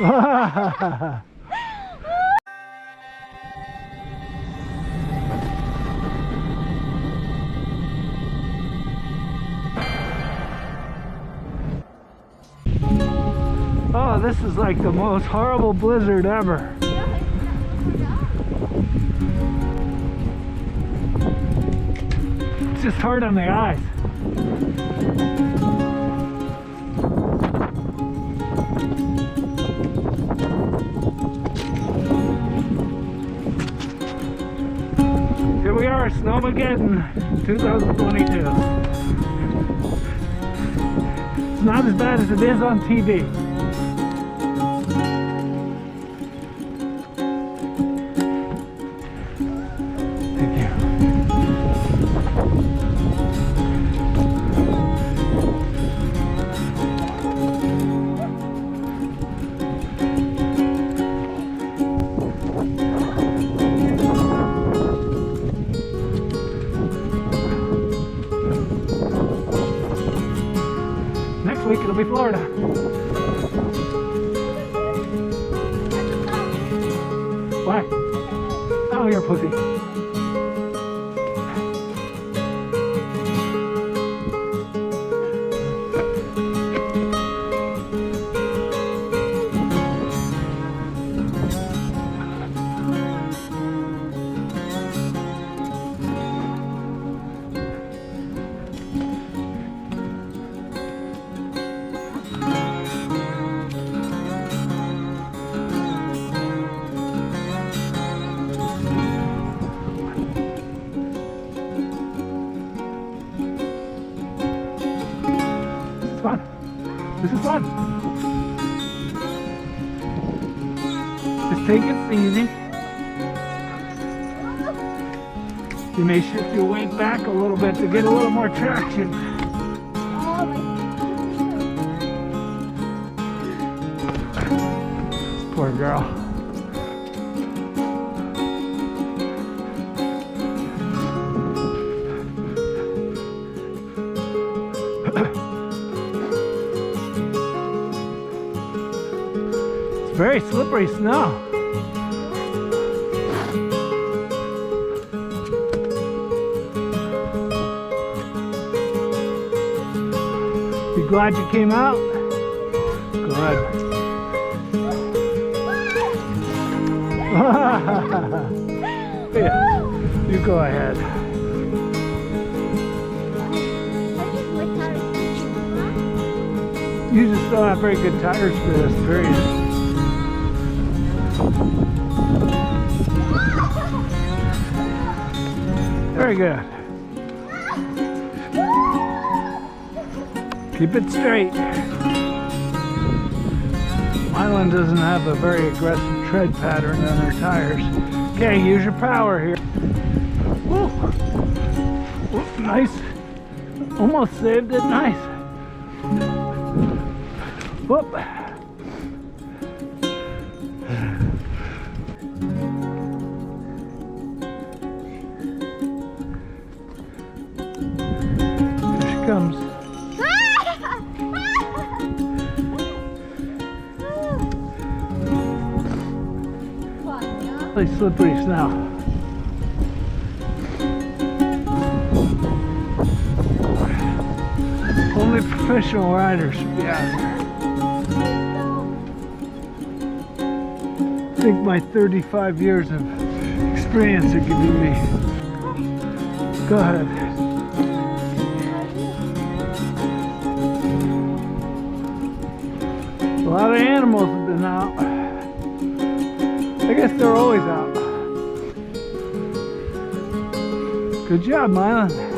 Oh, this is like the most horrible blizzard ever. It's just hard on the eyes. Here we are, Snowmageddon 2022. It's not as bad as it is on TV. Thank you. Next week it'll be Florida. Why? Oh, you're a pussy. Fun. This is fun. Just take it easy. You may shift your weight back a little bit to get a little more traction. Poor girl. Very slippery snow. You glad you came out? Good. Yeah, you go ahead. You just don't have very good tires for this, period. Very good. Keep it straight. Mylan doesn't have a very aggressive tread pattern on her tires. Okay, use your power here. Woo. Woo, nice. Almost saved it. Nice. Whoop. Comes. Really slippery snow. Only professional riders should be out here. I think my 35 years of experience are giving me. Go ahead. A lot of animals have been out. I guess they're always out. Good job, Mylan.